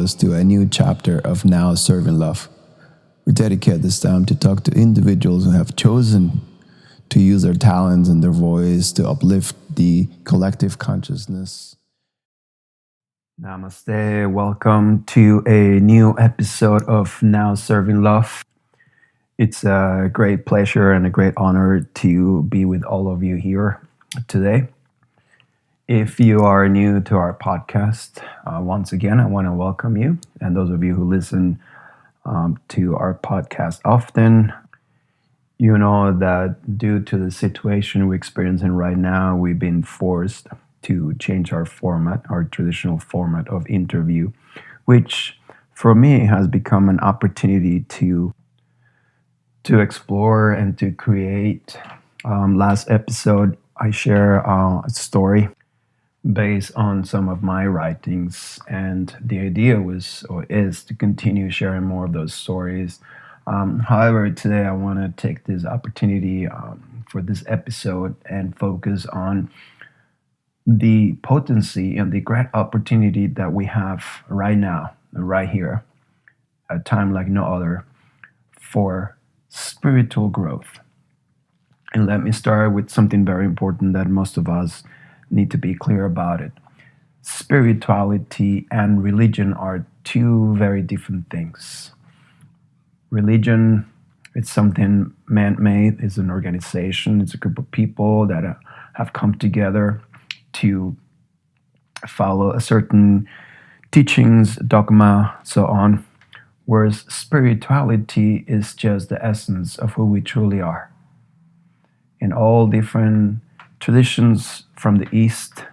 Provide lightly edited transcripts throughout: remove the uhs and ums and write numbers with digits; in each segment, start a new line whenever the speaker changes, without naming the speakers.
us to a new chapter of Now Serving Love. We dedicate this time to talk to individuals who have chosen to use their talents and their voice to uplift the collective consciousness. Namaste. Welcome to a new episode of Now Serving Love. It's a great pleasure and a great honor to be with all of you here today. If you are new to our podcast, once again, I want to welcome you. And those of you who listen to our podcast often, you know that due to the situation we're experiencing right now, we've been forced to change our format, our traditional format of interview, which for me has become an opportunity to explore and to create. Last episode, I share a story based on some of my writings, and the idea was or is to continue sharing more of those stories. However, today I want to take this opportunity for this episode and focus on the potency and the great opportunity that we have right now, right here, at a time like no other, for spiritual growth. And let me start with something very important that most of us need to be clear about it. Spirituality and religion are two very different things. Religion, it's something man-made, it's an organization, it's a group of people that have come together to follow a certain teachings, dogma, so on. Whereas spirituality is just the essence of who we truly are. In all different traditions from the East,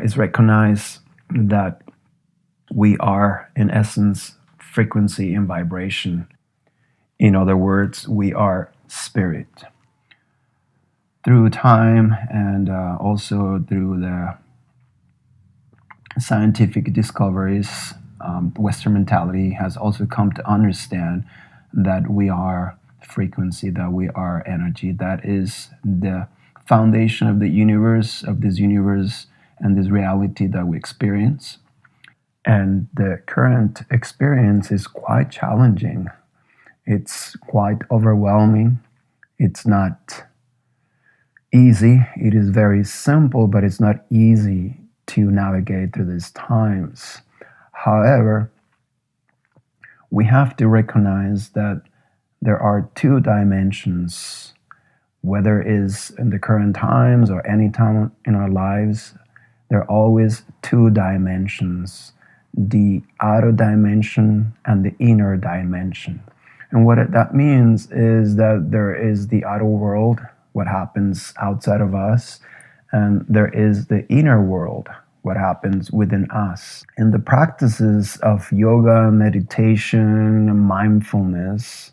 it's recognized that we are, in essence, frequency and vibration. In other words, we are spirit. Through time and also through the scientific discoveries, Western mentality has also come to understand that we are frequency, that we are energy. That is the foundation of the universe, of this universe and this reality that we experience. And the current experience is quite challenging. It's quite overwhelming. It's not easy. It is very simple, but it's not easy to navigate through these times. However, we have to recognize that there are two dimensions, whether it is in the current times or any time in our lives. There are always two dimensions, the outer dimension and the inner dimension. And what that means is that there is the outer world, what happens outside of us, and there is the inner world, what happens within us. In the practices of yoga, meditation, mindfulness,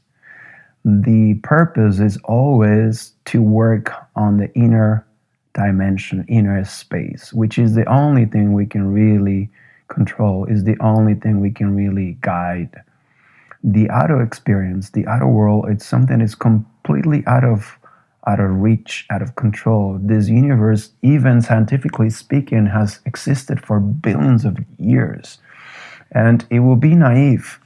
the purpose is always to work on the inner dimension, inner space, which is the only thing we can really control, is the only thing we can really guide. The outer experience, the outer world, it's something that's completely out of reach, out of control. This universe, even scientifically speaking, has existed for billions of years. And it will be naive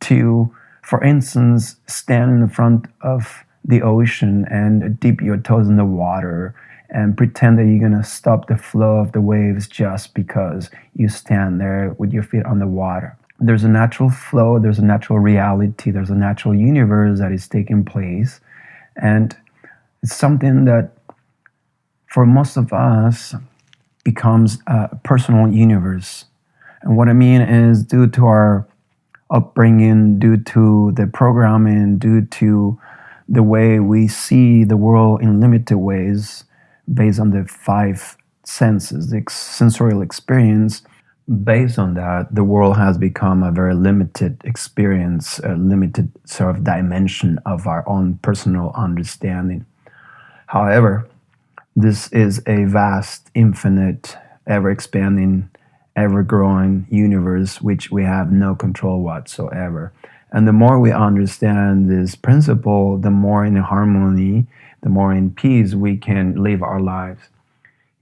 to, for instance, stand in the front of the ocean and dip your toes in the water and pretend that you're going to stop the flow of the waves just because you stand there with your feet on the water. There's a natural flow, there's a natural reality, there's a natural universe that is taking place. And it's something that, for most of us, becomes a personal universe. And what I mean is, due to our upbringing, due to the programming, due to the way we see the world in limited ways, based on the five senses, the sensorial experience, based on that, the world has become a very limited experience, a limited sort of dimension of our own personal understanding. However, this is a vast, infinite, ever-expanding, ever-growing universe which we have no control whatsoever. And the more we understand this principle, the more in harmony, the more in peace we can live our lives.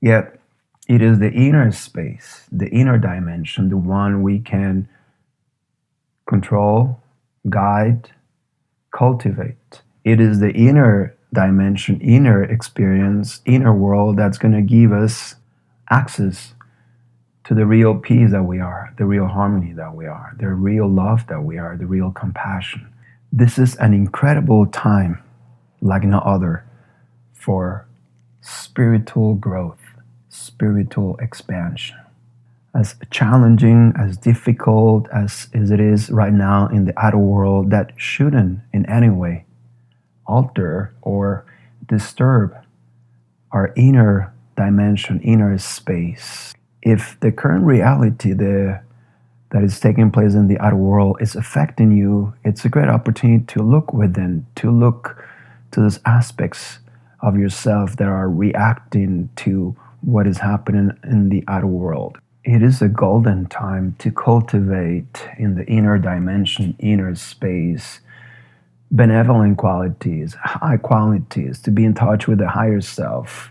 Yet, it is the inner space, the inner dimension, the one we can control, guide, cultivate. It is the inner dimension, inner experience, inner world that's going to give us access to the real peace that we are, the real harmony that we are, the real love that we are, the real compassion. This is an incredible time, like no other, for spiritual growth, spiritual expansion. As challenging, as difficult as it is right now in the outer world, that shouldn't in any way alter or disturb our inner dimension, inner space. If the current reality that is taking place in the outer world is affecting you, it's a great opportunity to look within, to look to those aspects of yourself that are reacting to what is happening in the outer world. It is a golden time to cultivate in the inner dimension, inner space, benevolent qualities, high qualities, to be in touch with the higher self.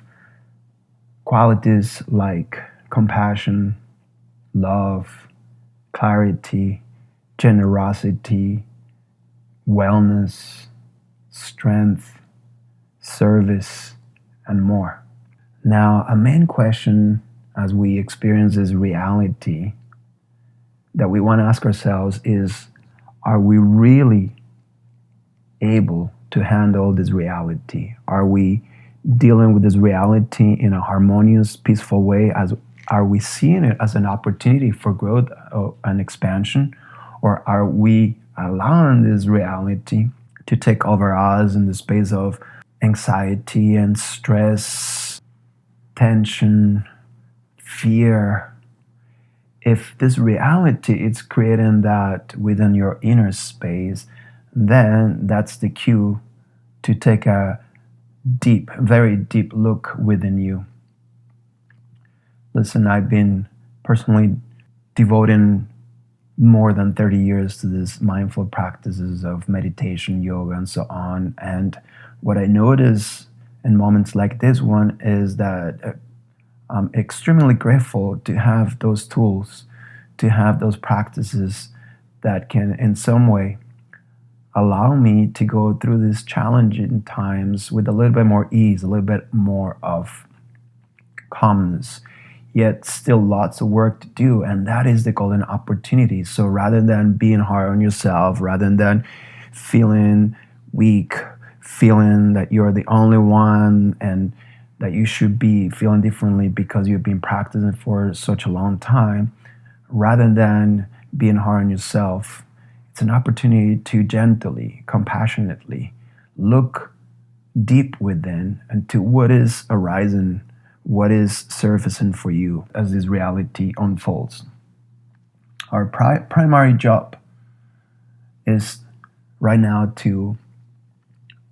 Qualities like compassion, love, clarity, generosity, wellness, strength, service, and more. Now, a main question as we experience this reality that we want to ask ourselves is, are we really able to handle this reality? Are we dealing with this reality in a harmonious, peaceful way? Are we seeing it as an opportunity for growth and expansion? Or are we allowing this reality to take over us in the space of anxiety and stress, tension, fear? If this reality is creating that within your inner space, then that's the cue to take a deep, very deep look within you. Listen, I've been personally devoting more than 30 years to these mindful practices of meditation, yoga, and so on. And what I notice in moments like this one is that I'm extremely grateful to have those tools, to have those practices that can in some way allow me to go through these challenging times with a little bit more ease, a little bit more of calmness, yet still lots of work to do. And that is the golden opportunity. So rather than being hard on yourself, rather than feeling weak, feeling that you're the only one and that you should be feeling differently because you've been practicing for such a long time, rather than being hard on yourself, it's an opportunity to gently, compassionately look deep within and to what is arising, what is surfacing for you as this reality unfolds. Our primary job is right now to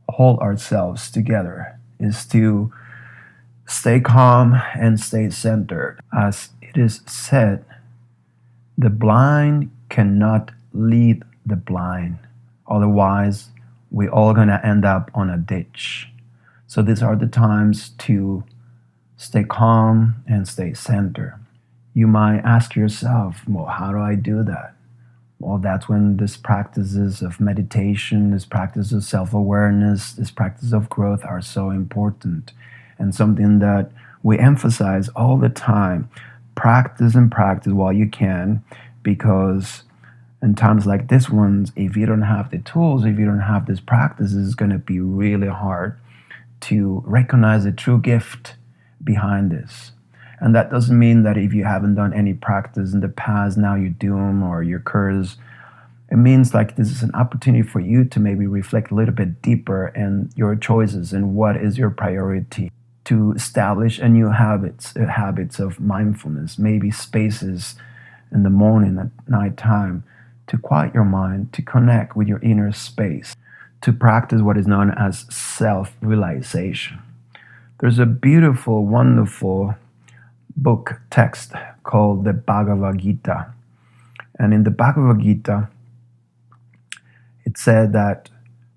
hold ourselves together, is to stay calm and stay centered. As it is said, the blind cannot lead the blind. Otherwise, we're all going to end up on a ditch. So these are the times to stay calm and stay centered. You might ask yourself, well, how do I do that? Well, that's when these practices of meditation, this practice of self-awareness, this practice of growth are so important, and something that we emphasize all the time. Practice and practice while you can, because in times like this ones, if you don't have the tools, if you don't have this practice, it's going to be really hard to recognize the true gift behind this. And that doesn't mean that if you haven't done any practice in the past, now you're doomed or you're cursed. It means like this is an opportunity for you to maybe reflect a little bit deeper in your choices and what is your priority, to establish a new habits of mindfulness, maybe spaces in the morning, at nighttime, to quiet your mind, to connect with your inner space, to practice what is known as self-realization. There's a beautiful, wonderful book text called the Bhagavad Gita. And in the Bhagavad Gita, it said that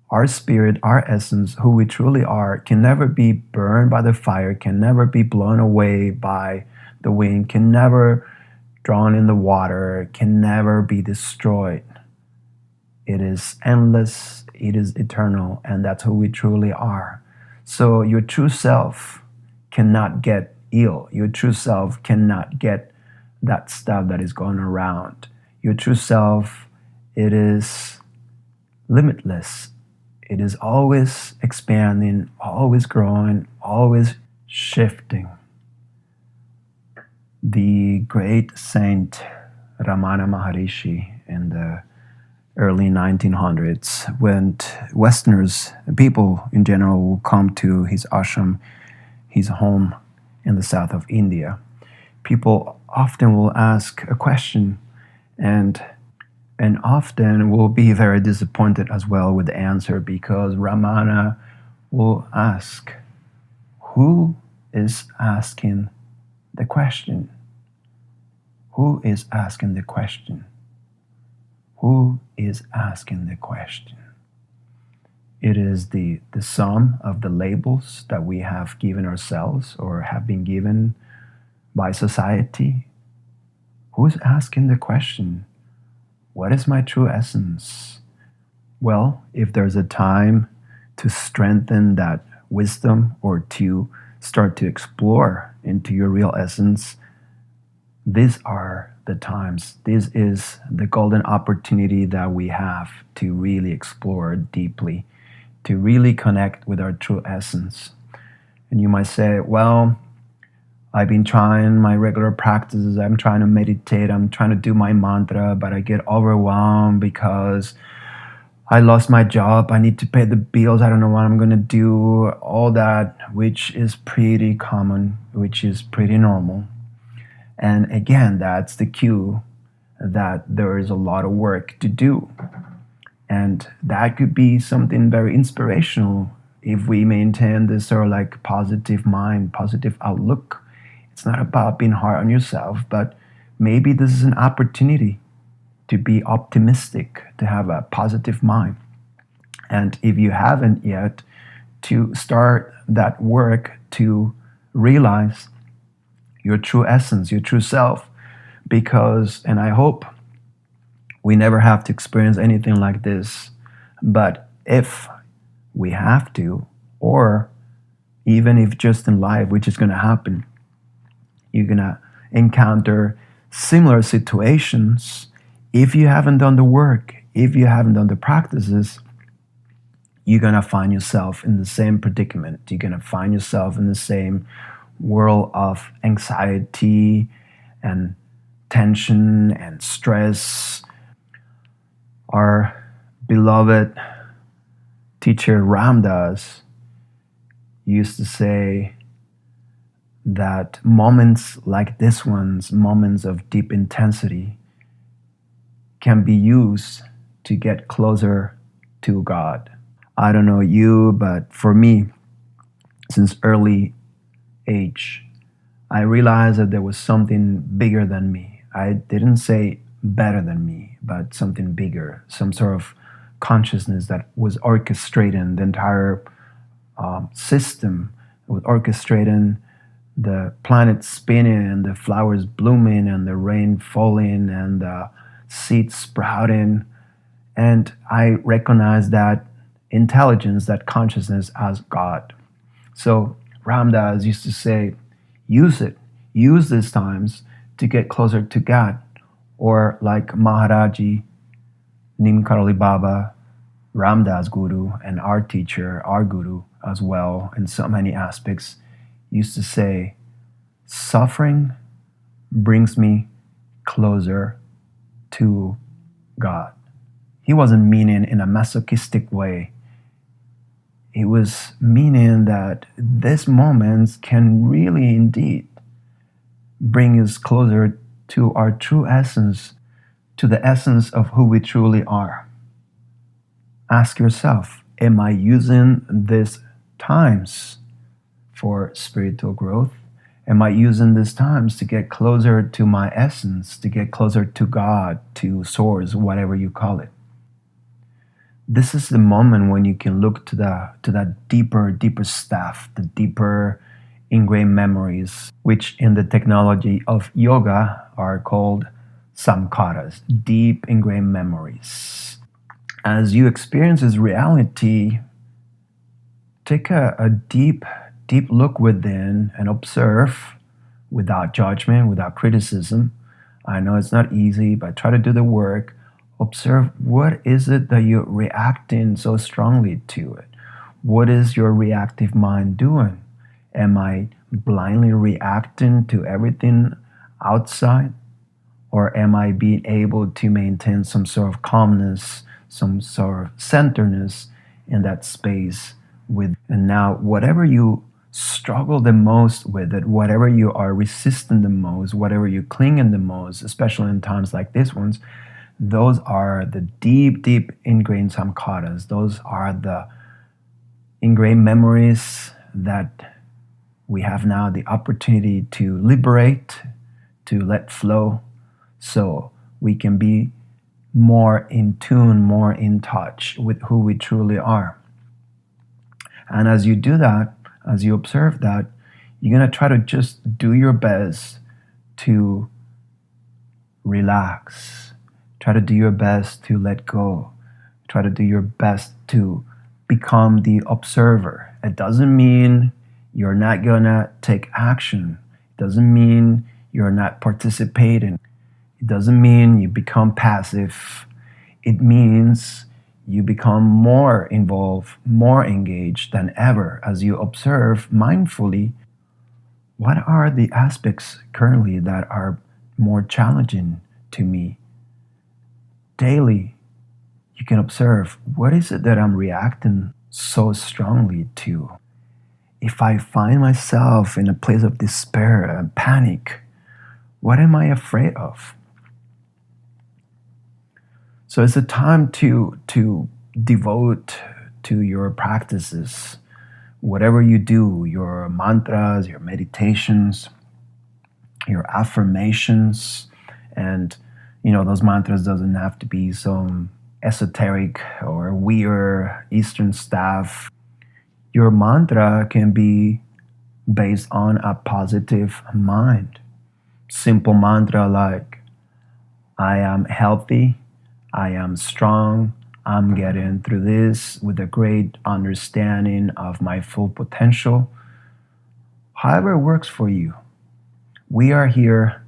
our spirit, our essence, who we truly are, can never be burned by the fire, can never be blown away by the wind, can never drown in the water, can never be destroyed. It is endless, it is eternal, and that's who we truly are. So your true self cannot get ill. Your true self cannot get that stuff that is going around. Your true self, it is limitless. It is always expanding, always growing, always shifting. The great saint Ramana Maharishi in the early 1900s, when Westerners, people in general, will come to his ashram, his home in the south of India, people often will ask a question and often will be very disappointed as well with the answer, because Ramana will ask, who is asking the question? Who is asking the question? Who is asking the question? It is the sum of the labels that we have given ourselves or have been given by society. Who is asking the question? What is my true essence? Well, if there's a time to strengthen that wisdom or to start to explore into your real essence, these are the times. This is the golden opportunity that we have to really explore deeply, to really connect with our true essence. And you might say, well, I've been trying my regular practices. I'm trying to meditate. I'm trying to do my mantra, but I get overwhelmed because I lost my job. I need to pay the bills. I don't know what I'm going to do. All that, which is pretty common, which is pretty normal. And again, that's the cue that there is a lot of work to do. And that could be something very inspirational if we maintain this sort of like positive mind, positive outlook. It's not about being hard on yourself, but maybe this is an opportunity to be optimistic, to have a positive mind. And if you haven't yet, to start that work to realize your true essence, your true self, because, and I hope we never have to experience anything like this, but if we have to, or even if just in life, which is going to happen, you're going to encounter similar situations. If you haven't done the work, if you haven't done the practices, you're going to find yourself in the same predicament. You're going to find yourself in the same world of anxiety and tension and stress. Our beloved teacher Ramdas used to say that moments like this ones, moments of deep intensity, can be used to get closer to God. I don't know you, but for me, since early age, I realized that there was something bigger than me. I didn't say better than me, but something bigger, some sort of consciousness that was orchestrating the entire system, was orchestrating the planet spinning and the flowers blooming and the rain falling and the seeds sprouting. And I recognize that intelligence, that consciousness as God. So Ramdas used to say, use it. Use these times to get closer to God. Or like Maharaji, Nim Karoli Baba, Ramdas Guru, and our teacher, our Guru as well, in so many aspects, used to say, suffering brings me closer to God. He wasn't meaning in a masochistic way. He was meaning that these moments can really indeed bring us closer to our true essence, to the essence of who we truly are. Ask yourself, am I using these times for spiritual growth? Am I using these times to get closer to my essence, to get closer to God, to Source, whatever you call it? This is the moment when you can look to that deeper stuff, the deeper ingrained memories, which in the technology of yoga are called samkaras, deep ingrained memories. As you experience this reality, take a deep, deep look within and observe without judgment, without criticism. I know it's not easy, but try to do the work. Observe, what is it that you're reacting so strongly to it? What is your reactive mind doing? Am I blindly reacting to everything outside? Or am I being able to maintain some sort of calmness, some sort of centeredness in that space with? And now, whatever you struggle the most with it, whatever you are resisting the most, whatever you cling in the most, especially in times like this ones, those are the deep, deep ingrained samkaras. Those are the ingrained memories that we have now the opportunity to liberate, to let flow, so we can be more in tune, more in touch with who we truly are. And as you do that, as you observe that, you're going to try to just do your best to relax. Try to do your best to let go. Try to do your best to become the observer. It doesn't mean you're not going to take action. It doesn't mean you're not participating. It doesn't mean you become passive. It means you become more involved, more engaged than ever as you observe mindfully what are the aspects currently that are more challenging to me. Daily, you can observe, what is it that I'm reacting so strongly to? If I find myself in a place of despair and panic, what am I afraid of? So it's a time to devote to your practices, whatever you do, your mantras, your meditations, your affirmations, and those mantras doesn't have to be some esoteric or weird Eastern stuff. Your mantra can be based on a positive mind. Simple mantra like, I am healthy, I am strong, I'm getting through this with a great understanding of my full potential. However it works for you. We are here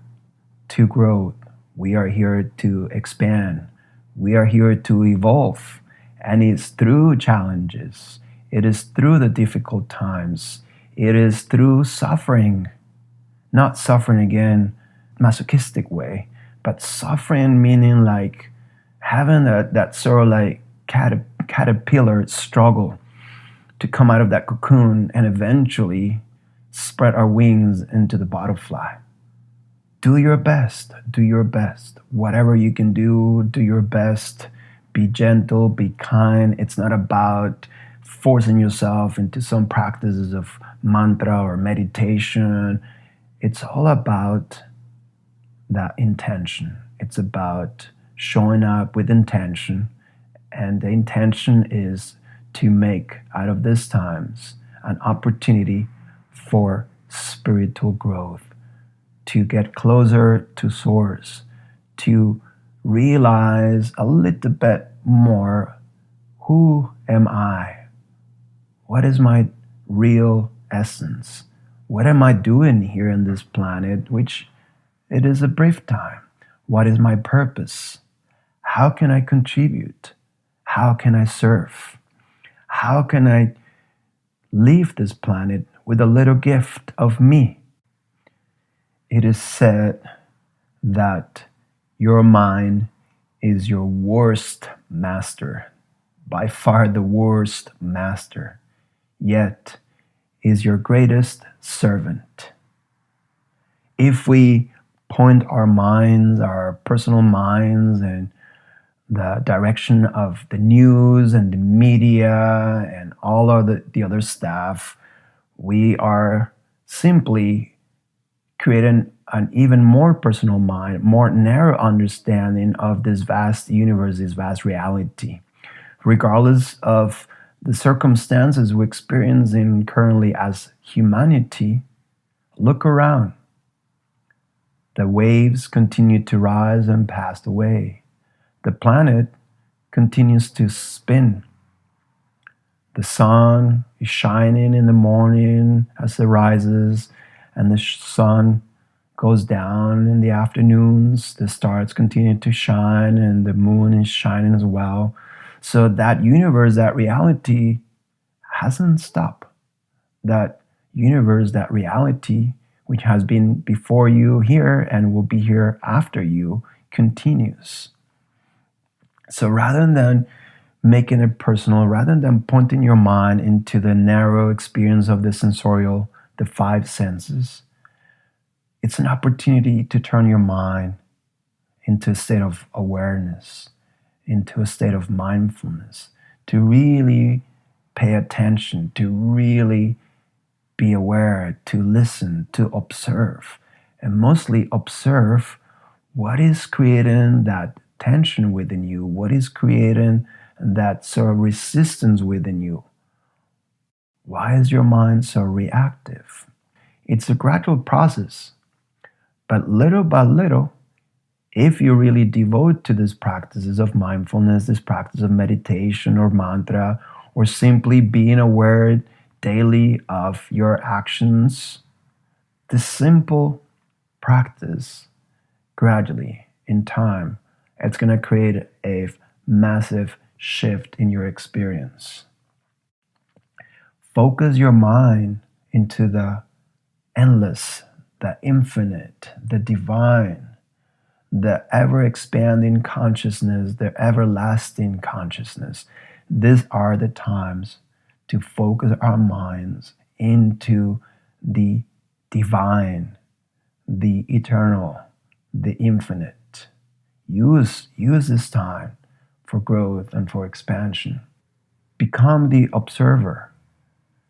to grow. We are here to expand. We are here to evolve. And it's through challenges. It is through the difficult times. It is through suffering. Not suffering again, masochistic way, but suffering meaning like having that sort of like caterpillar struggle to come out of that cocoon and eventually spread our wings into the butterfly. Do your best. Do your best. Whatever you can do your best. Be gentle, be kind. It's not about forcing yourself into some practices of mantra or meditation. It's all about that intention. It's about showing up with intention. And the intention is to make out of these times an opportunity for spiritual growth, to get closer to Source, to realize a little bit more, who am I? What is my real essence? What am I doing here on this planet, which it is a brief time? What is my purpose? How can I contribute? How can I serve? How can I leave this planet with a little gift of me? It is said that your mind is your worst master, by far the worst master, yet is your greatest servant. If we point our minds, our personal minds, in the direction of the news and the media and all of the other stuff, we are simply creating an even more personal mind, more narrow understanding of this vast universe, this vast reality. Regardless of the circumstances we're experiencing currently as humanity, look around. The waves continue to rise and pass away. The planet continues to spin. The sun is shining in the morning as it rises, and the sun goes down in the afternoons. The stars continue to shine, and the moon is shining as well. So that universe, that reality hasn't stopped. That universe, that reality, which has been before you here and will be here after you, continues. So rather than making it personal, rather than pointing your mind into the narrow experience of the sensorial, the five senses, it's an opportunity to turn your mind into a state of awareness, into a state of mindfulness, to really pay attention, to really be aware, to listen, to observe, and mostly observe what is creating that tension within you, what is creating that sort of resistance within you. Why is your mind so reactive? It's a gradual process, but little by little, if you really devote to these practices of mindfulness, this practice of meditation or mantra, or simply being aware daily of your actions, this simple practice, gradually, in time, it's going to create a massive shift in your experience. Focus your mind into the endless, the infinite, the divine, the ever-expanding consciousness, the everlasting consciousness. These are the times to focus our minds into the divine, the eternal, the infinite. Use this time for growth and for expansion. Become the observer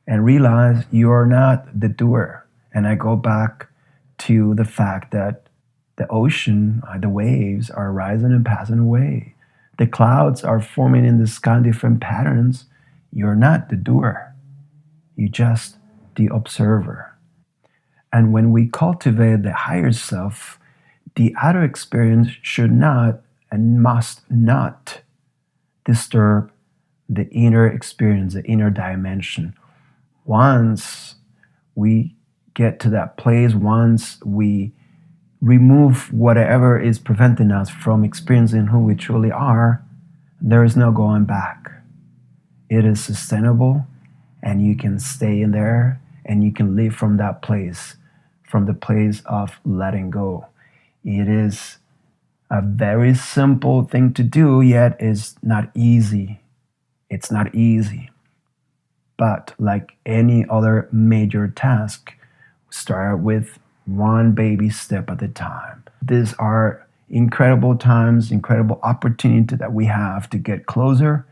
and realize you are not the doer. And I go back to the fact that the ocean, the waves are rising and passing away. The clouds are forming in the sky different patterns. You're not the doer. You're just the observer. And when we cultivate the higher self, the outer experience should not and must not disturb the inner experience, the inner dimension. Once we get to that place, once we remove whatever is preventing us from experiencing who we truly are, there is no going back. It is sustainable, and you can stay in there, and you can live from that place, from the place of letting go. It is a very simple thing to do, yet it's not easy. It's not easy. But like any other major task, start with one baby step at a time. These are incredible times, incredible opportunity that we have to get closer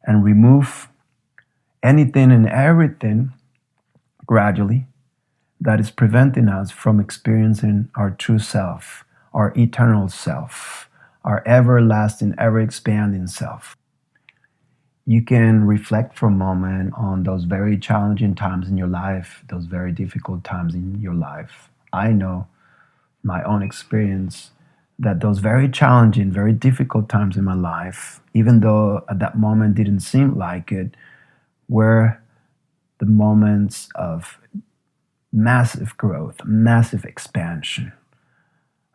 and remove anything and everything gradually that is preventing us from experiencing our true self, our eternal self, our everlasting, ever-expanding self. You can reflect for a moment on those very challenging times in your life, those very difficult times in your life. I know my own experience that those very challenging, very difficult times in my life, even though at that moment didn't seem like it, were the moments of massive growth, massive expansion.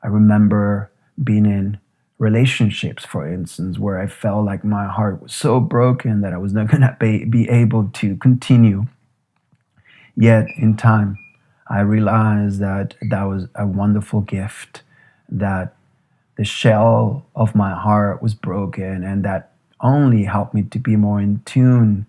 I remember being in relationships, for instance, where I felt like my heart was so broken that I was not going to be able to continue. Yet in time, I realized that that was a wonderful gift, that the shell of my heart was broken, and that only helped me to be more in tune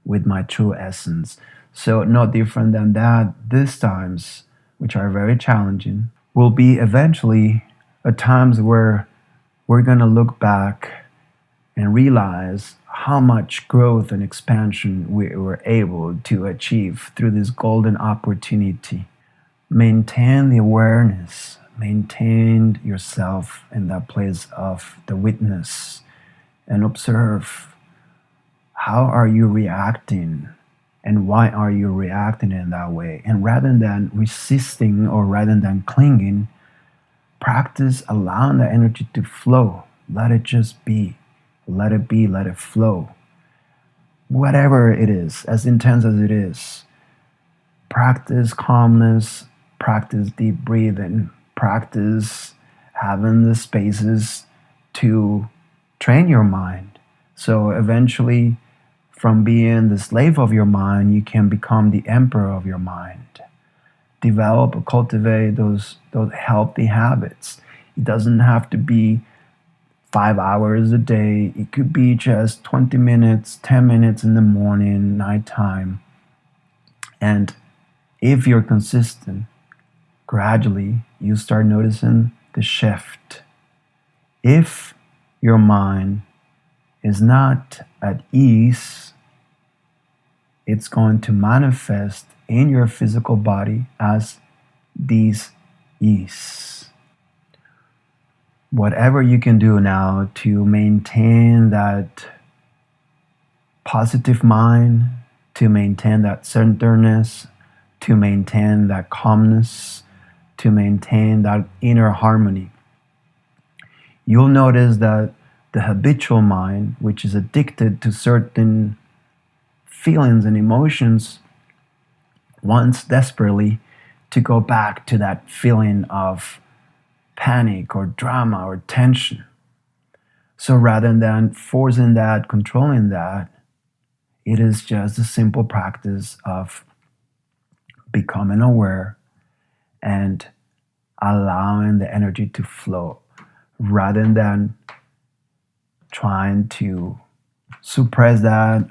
with my true essence. So no different than that, these times, which are very challenging, will be eventually at times where we're going to look back and realize how much growth and expansion we were able to achieve through this golden opportunity. Maintain the awareness, maintain yourself in that place of the witness, and observe how are you reacting and why are you reacting in that way. And rather than resisting or rather than clinging, practice allowing the energy to flow. Let it just be. Let it be, let it flow. Whatever it is, as intense as it is, practice calmness, practice deep breathing, practice having the spaces to train your mind. So eventually, from being the slave of your mind, you can become the emperor of your mind. Develop or cultivate those healthy habits. It doesn't have to be 5 hours a day. It could be just 20 minutes, 10 minutes in the morning, nighttime. And if you're consistent, gradually you start noticing the shift. If your mind is not at ease, it's going to manifest in your physical body as dis-ease. Whatever you can do now to maintain that positive mind, to maintain that centeredness, to maintain that calmness, to maintain that inner harmony. You'll notice that the habitual mind, which is addicted to certain feelings and emotions, wants desperately to go back to that feeling of panic or drama or tension. So rather than forcing that, controlling that, it is just a simple practice of becoming aware and allowing the energy to flow rather than trying to suppress that,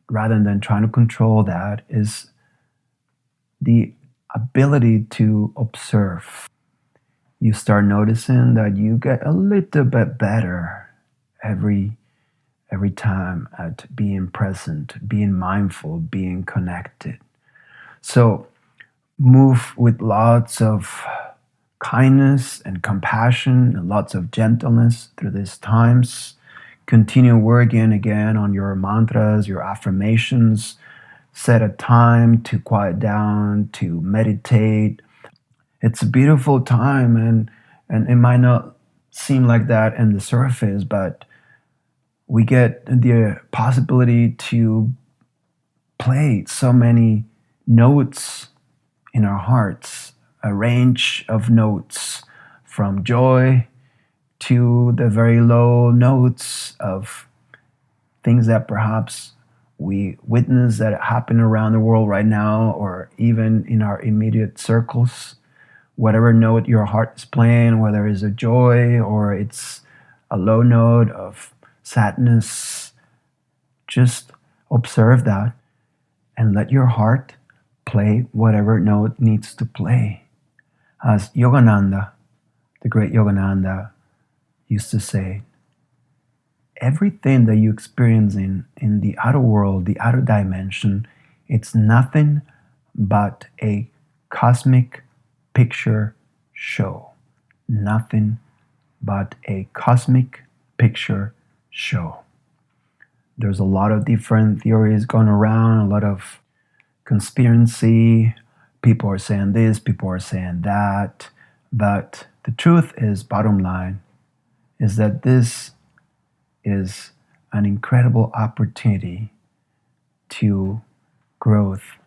rather than trying to control that, is the ability to observe. You start noticing that you get a little bit better every time at being present, being mindful, being connected. So move with lots of kindness and compassion and lots of gentleness through these times. Continue working again on your mantras, your affirmations. Set a time to quiet down, to meditate. It's a beautiful time, and it might not seem like that in the surface, but we get the possibility to play so many notes in our hearts, a range of notes from joy to the very low notes of things that perhaps we witness that happen around the world right now, or even in our immediate circles. Whatever note your heart is playing, whether it's a joy or it's a low note of sadness, just observe that and let your heart play whatever note needs to play. As Yogananda, the great Yogananda, used to say, everything that you experience in the outer world, the outer dimension, it's nothing but a cosmic picture show. Nothing but a cosmic picture show. There's a lot of different theories going around, a lot of conspiracy. People are saying this, people are saying that. But the truth is, bottom line, is that this is an incredible opportunity to growth,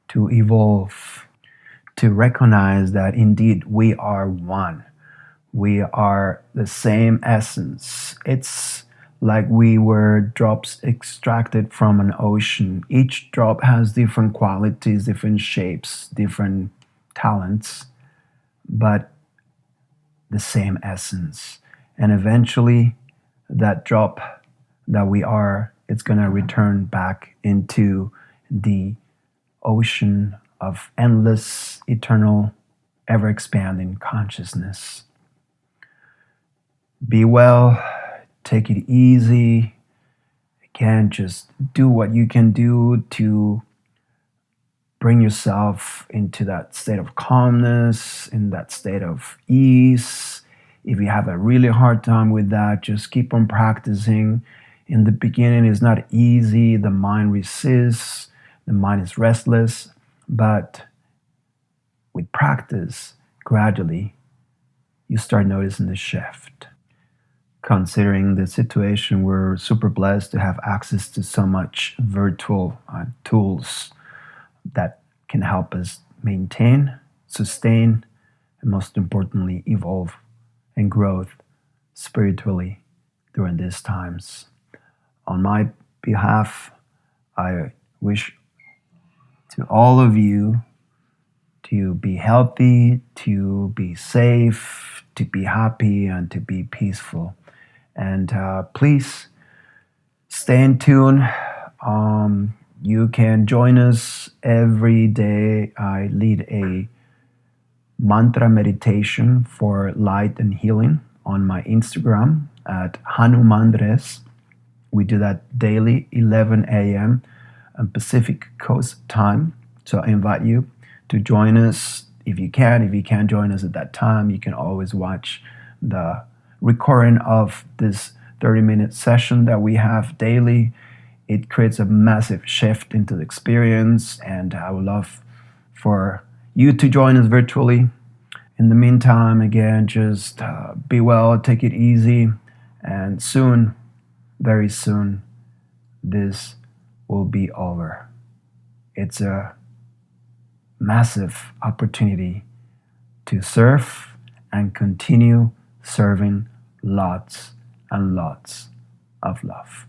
to evolve, to recognize that indeed we are one. We are the same essence. It's like we were drops extracted from an ocean. Each drop has different qualities, different shapes, different talents, but the same essence. And eventually, that drop that we are, it's going to return back into the ocean of endless, eternal, ever-expanding consciousness. Be well, take it easy. Again, just do what you can do to bring yourself into that state of calmness, in that state of ease. If you have a really hard time with that, just keep on practicing. In the beginning, it's not easy. The mind resists. The mind is restless. But with practice, gradually, you start noticing the shift. considering the situation, we're super blessed to have access to so much virtual tools that can help us maintain, sustain, and most importantly, evolve and growth spiritually during these times. On my behalf, I wish to all of you to be healthy, to be safe, to be happy, and to be peaceful. And please stay in tune. You can join us every day. I lead a mantra meditation for light and healing on my Instagram at Hanumandres. We do that daily, 11 a.m. Pacific Coast time. So I invite you to join us if you can. If you can't join us at that time, you can always watch the recording of this 30-minute session that we have daily. It creates a massive shift into the experience, and I would love for you to join us virtually. In the meantime, again, just be well, take it easy, and soon, very soon, this will be over. It's a massive opportunity to serve and continue serving lots and lots of love.